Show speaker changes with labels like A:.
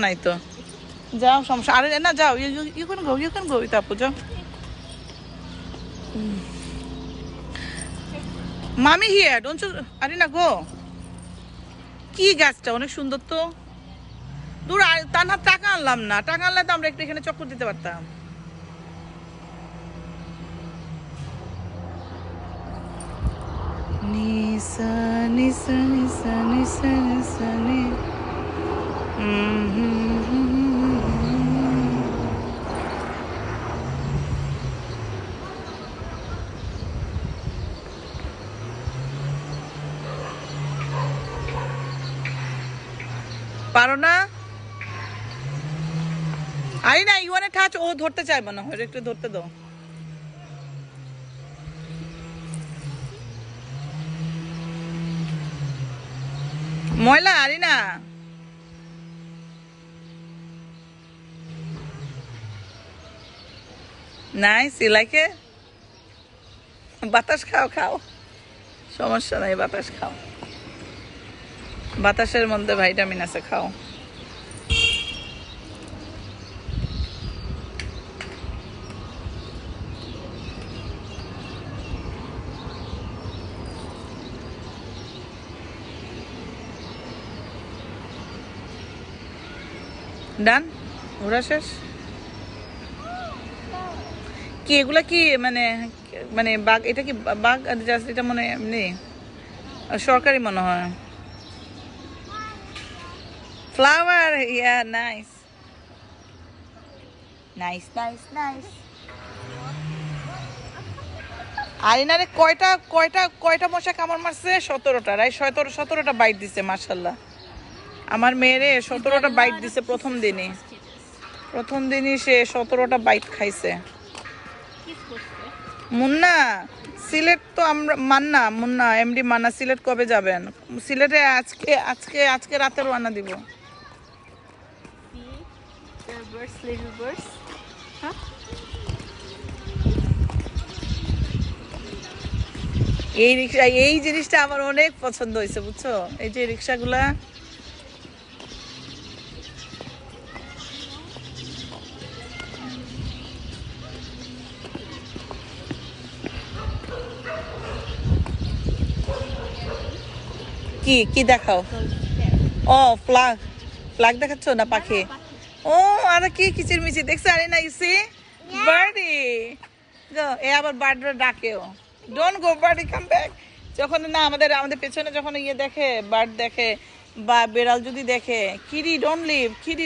A: নাই তো যাও সমস্যা আরে না যাও ইউ ক্যান গো উইথ আপু যাও মামি হিয়ার ডোন্ট ইউ আরে না গো কি গাছটা অনেক সুন্দর তো দূর তার না টাকা আনলাম না টাকা আনলে তো আমরা একটু এখানে চক্কর দিতে পারতাম নিসা নিসা নিসা নিসা নিসা নি পারো না আরে না ইউ ওয়ান্ট টাচ ও ধরতে চাইবে না ওর একটু ধরতে দাও ময়লা আরে না নাইস ইউ লাইক ইট বাতাস খাও খাও সমস্যা নাই বাতাস খাও বাতাসের মধ্যে ভিটামিন আছে খাও ডান ঘোরা শেষ কি এগুলা কি মানে মানে বাঘ এটা কি বাঘ জাস্ট এটা মনে এমনি সরকারি মনে হয় ফ্লাওয়ার ইয়া নাইস নাইস নাইস নাইস আরিনারে কয়টা কয়টা কয়টা মশা কামড় মারছে 17টা রাই 17টা বাইট দিছে মাশাআল্লাহ আমার মেয়েরে 17টা বাইট দিছে প্রথম দিনই সে 17টা বাইট খাইছে মুন্না সিলেট তো আমরা মুন্না এমডি মান্না সিলেট কবে যাবেন সিলেটে আজকে রাতে রওনা দিব এই রিক্সা এই জিনিসটা আমার অনেক পছন্দ হয়েছে বুঝছো এই যে রিক্সাগুলা কি দেখাও ও ফ্ল্যাগ দেখাচ্ছ না পাখি ও আর কি কিচিরমিচির দেখছো আরে না ইসি বার্ডি গো এ আবার বার্ডরা ডাকেও don't go birdie come back যখন না আমাদের পেছনে যখন ইয়ে দেখে বার্ড দেখে বা বেড়াল যদি দেখে কিরি ডোন্ট লিভ কিরি